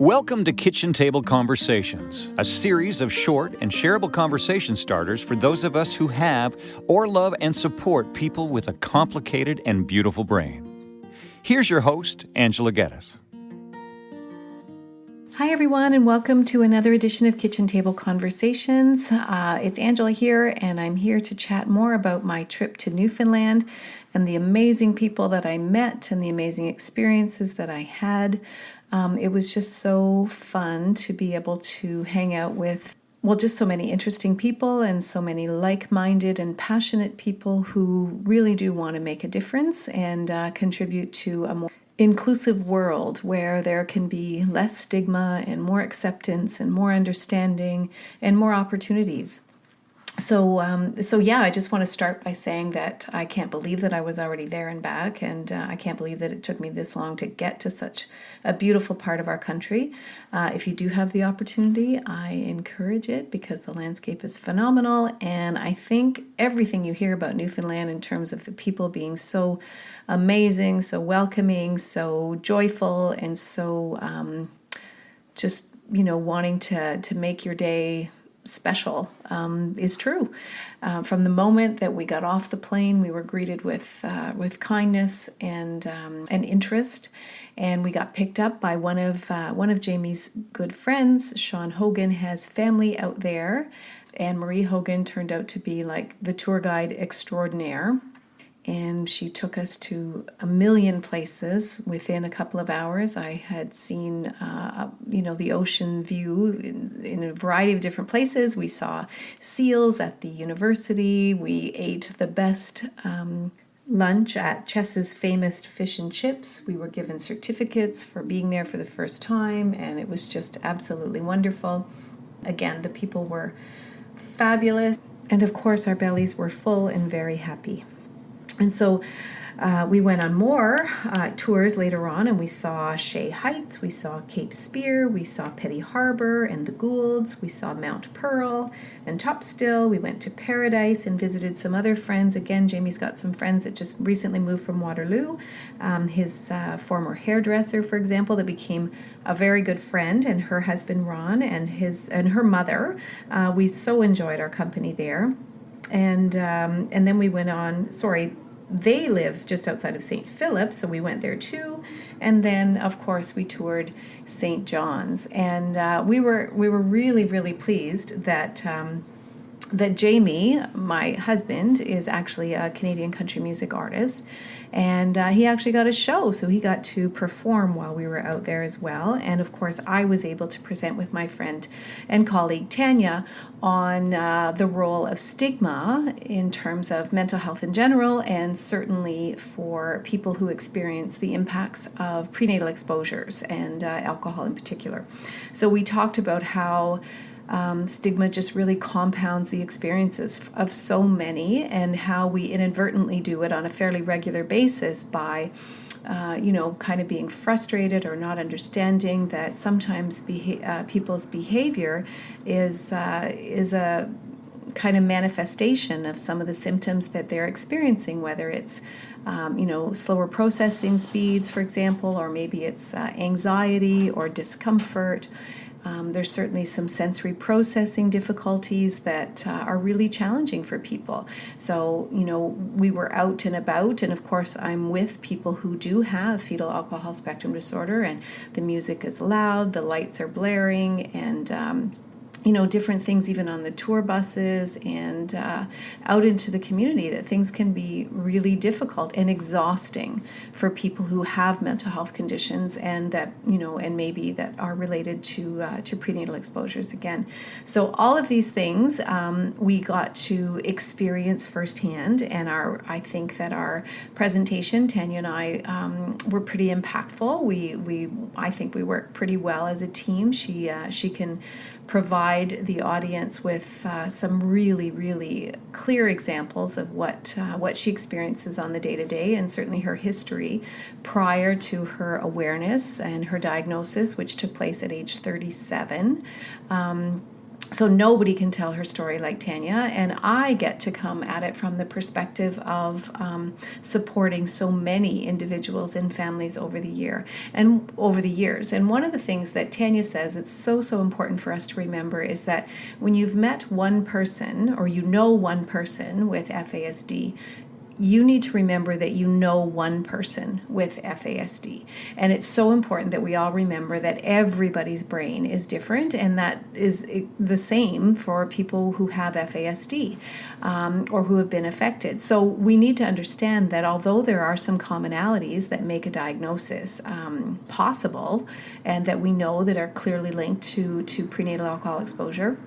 Welcome to Kitchen Table Conversations, a series of short and shareable conversation starters for those of us who have or love and support people with a complicated and beautiful brain. Here's your host, Angela Geddes. Hi, everyone, and welcome to another edition of Kitchen Table Conversations. It's Angela here, and I'm here to chat more about my trip to Newfoundland and the amazing people that I met and the amazing experiences that I had. It was just so fun to be able to hang out with, just so many interesting people and so many like-minded and passionate people who really do want to make a difference and contribute to a more inclusive world where there can be less stigma and more acceptance and more understanding and more opportunities. So I just want to start by saying that I can't believe that I was already there and back, and I can't believe that it took me this long to get to such a beautiful part of our country. If you do have the opportunity, I encourage it because the landscape is phenomenal, and I think everything you hear about Newfoundland in terms of the people being so amazing, so welcoming, so joyful, and so wanting to make your day special is true. From the moment that we got off the plane, we were greeted with kindness and interest, and we got picked up by one of Jamie's good friends. Sean Hogan has family out there, and Marie Hogan turned out to be like the tour guide extraordinaire. And she took us to a million places within a couple of hours. I had seen, the ocean view in a variety of different places. We saw seals at the university. We ate the best lunch at Chess's famous fish and chips. We were given certificates for being there for the first time, and it was just absolutely wonderful. Again, the people were fabulous. And of course, our bellies were full and very happy. And so we went on more tours later on, and we saw Shea Heights, we saw Cape Spear, we saw Petty Harbor and the Goulds, we saw Mount Pearl and Topstill. We went to Paradise and visited some other friends. Again, Jamie's got some friends that just recently moved from Waterloo. His former hairdresser, for example, that became a very good friend, and her husband Ron and her mother. We so enjoyed our company there. And then we went on, they live just outside of St. Philip, so we went there too. And then, of course, we toured St. John's. And we were really, really pleased that Jamie, my husband, is actually a Canadian country music artist. And he actually got a show, so he got to perform while we were out there as well. And of course, I was able to present with my friend and colleague Tanya on the role of stigma in terms of mental health in general, and certainly for people who experience the impacts of prenatal exposures and alcohol in particular. So we talked about how stigma just really compounds the experiences of so many, and how we inadvertently do it on a fairly regular basis by, kind of being frustrated or not understanding that sometimes people's behavior is a kind of manifestation of some of the symptoms that they're experiencing, whether it's slower processing speeds, for example, or maybe it's anxiety or discomfort. There's certainly some sensory processing difficulties that are really challenging for people. So, we were out and about, and of course I'm with people who do have fetal alcohol spectrum disorder, and the music is loud, the lights are blaring, and different things even on the tour buses and out into the community, that things can be really difficult and exhausting for people who have mental health conditions and that, and maybe that are related to prenatal exposures again. So all of these things we got to experience firsthand, and I think that our presentation, Tanya and I, were pretty impactful. I think we work pretty well as a team. She can provide the audience with some really, really clear examples of what she experiences on the day-to-day, and certainly her history prior to her awareness and her diagnosis, which took place at age 37. So nobody can tell her story like Tanya, and I get to come at it from the perspective of supporting so many individuals and families over the years. And one of the things that Tanya says it's so important for us to remember is that when you've met one person or you know one person with FASD, you need to remember that you know one person with FASD. And it's so important that we all remember that everybody's brain is different, and that is the same for people who have FASD or who have been affected. So we need to understand that although there are some commonalities that make a diagnosis possible, and that we know that are clearly linked to prenatal alcohol exposure,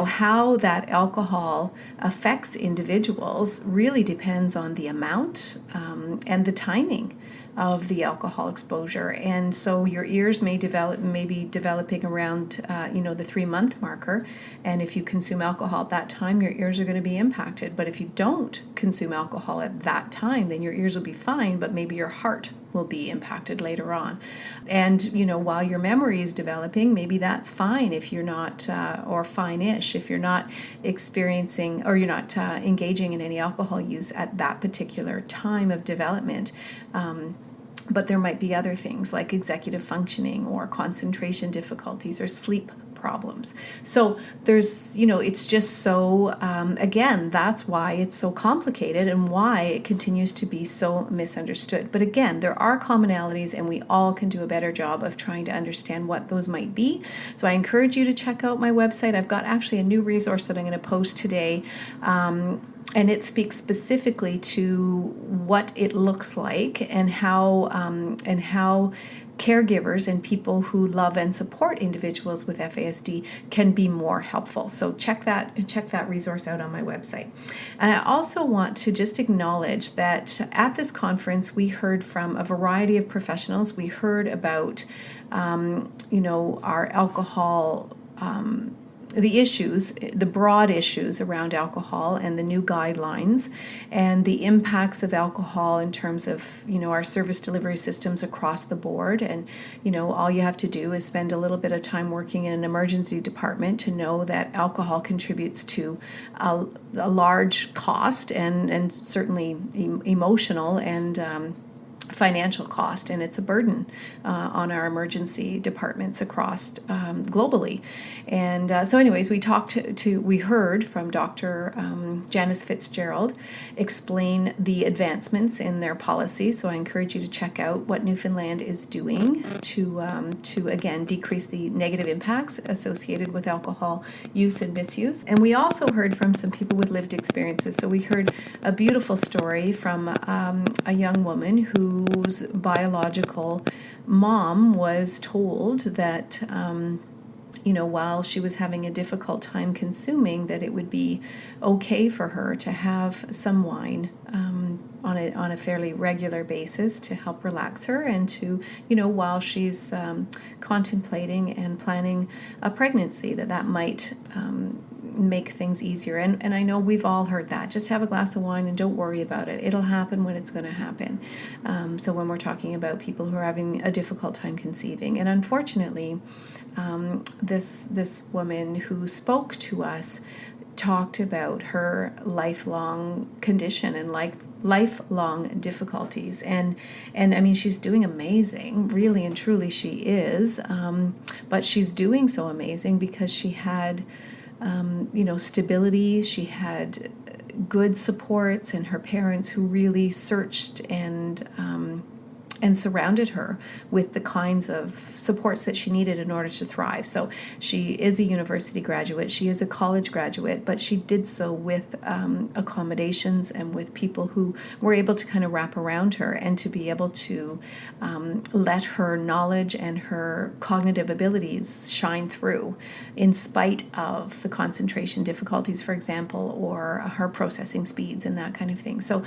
how that alcohol affects individuals really depends on the amount and the timing of the alcohol exposure. And so your ears may be developing around the 3-month marker, and if you consume alcohol at that time, your ears are going to be impacted. But if you don't consume alcohol at that time, then your ears will be fine, but maybe your heart will be impacted later on. And while your memory is developing, maybe that's fine if you're not or fine-ish if you're not experiencing or you're not engaging in any alcohol use at that particular time of development. But there might be other things like executive functioning or concentration difficulties or sleep problems. So there's, it's just so, again, that's why it's so complicated and why it continues to be so misunderstood. But again, there are commonalities, and we all can do a better job of trying to understand what those might be. So I encourage you to check out my website. I've got actually a new resource that I'm going to post today. And it speaks specifically to what it looks like and how caregivers and people who love and support individuals with FASD can be more helpful. So check that resource out on my website. And I also want to just acknowledge that at this conference we heard from a variety of professionals. We heard about our alcohol the issues, the broad issues around alcohol and the new guidelines and the impacts of alcohol in terms of, our service delivery systems across the board. And, all you have to do is spend a little bit of time working in an emergency department to know that alcohol contributes to a large cost and certainly emotional and financial cost, and it's a burden on our emergency departments across globally. And so anyways, we heard from Dr. Janice Fitzgerald explain the advancements in their policy. So I encourage you to check out what Newfoundland is doing to again decrease the negative impacts associated with alcohol use and misuse. And we also heard from some people with lived experiences. So we heard a beautiful story from a young woman whose biological mom was told that while she was having a difficult time consuming, that it would be okay for her to have some wine on a fairly regular basis to help relax her, and to while she's contemplating and planning a pregnancy, that might make things easier. And I know we've all heard that. Just have a glass of wine and don't worry about it. It'll happen when it's going to happen. So when we're talking about people who are having a difficult time conceiving. And unfortunately, this woman who spoke to us talked about her lifelong condition and lifelong difficulties. And I mean, she's doing amazing, really and truly she is. But she's doing so amazing because she had stability. She had good supports, and her parents who really searched and surrounded her with the kinds of supports that she needed in order to thrive. So she is a university graduate, she is a college graduate, but she did so with accommodations and with people who were able to kind of wrap around her and to be able to let her knowledge and her cognitive abilities shine through in spite of the concentration difficulties, for example, or her processing speeds and that kind of thing. So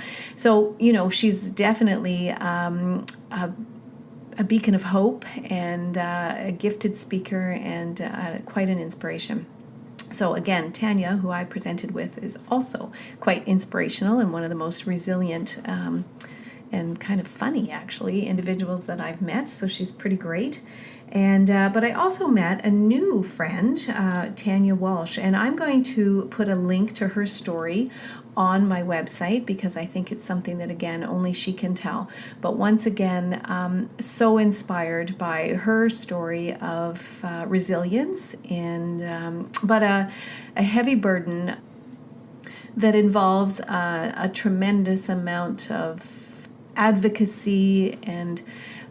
she's definitely a beacon of hope and a gifted speaker and quite an inspiration. So again, Tanya, who I presented with, is also quite inspirational and one of the most resilient and kind of funny, actually, individuals that I've met. So she's pretty great. And but I also met a new friend, Tanya Walsh, and I'm going to put a link to her story on my website because I think it's something that, again, only she can tell. But once again, so inspired by her story of resilience and but a heavy burden that involves a tremendous amount of advocacy and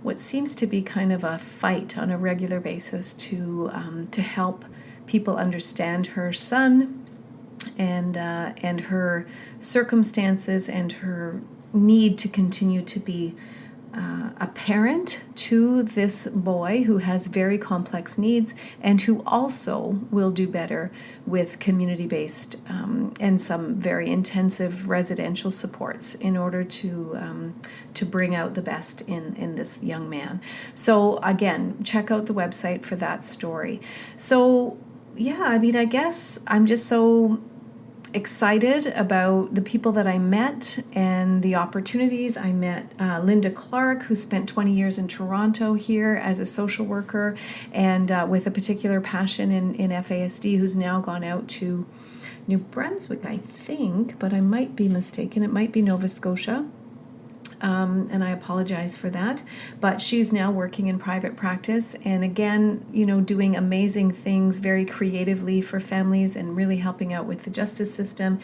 what seems to be kind of a fight on a regular basis to help people understand her son and her circumstances and her need to continue to be a parent to this boy who has very complex needs and who also will do better with community-based and some very intensive residential supports in order to bring out the best in this young man. So again, check out the website for that story. So yeah, I mean, I guess I'm just so excited about the people that I met and the opportunities. I met Linda Clark, who spent 20 years in Toronto here as a social worker and with a particular passion in FASD, who's now gone out to New Brunswick, I think, but I might be mistaken. It might be Nova Scotia. And I apologize for that, but she's now working in private practice and again, doing amazing things very creatively for families and really helping out with the justice system.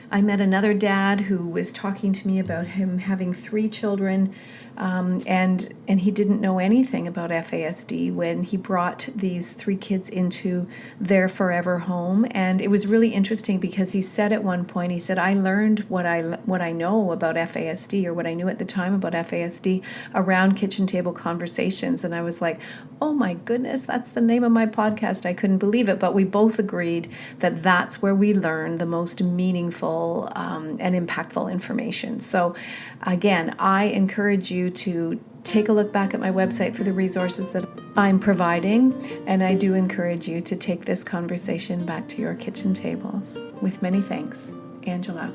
I met another dad who was talking to me about him having 3 children, and he didn't know anything about FASD when he brought these 3 kids into their forever home. And it was really interesting because he said at one point, he said, I learned what I know about FASD, or what I knew at the time about FASD, around kitchen table conversations. And I was like, oh my goodness, that's the name of my podcast. I couldn't believe it. But we both agreed that that's where we learn the most meaningful and impactful information. So again, I encourage you to take a look back at my website for the resources that I'm providing, and I do encourage you to take this conversation back to your kitchen tables. With many thanks, Angela.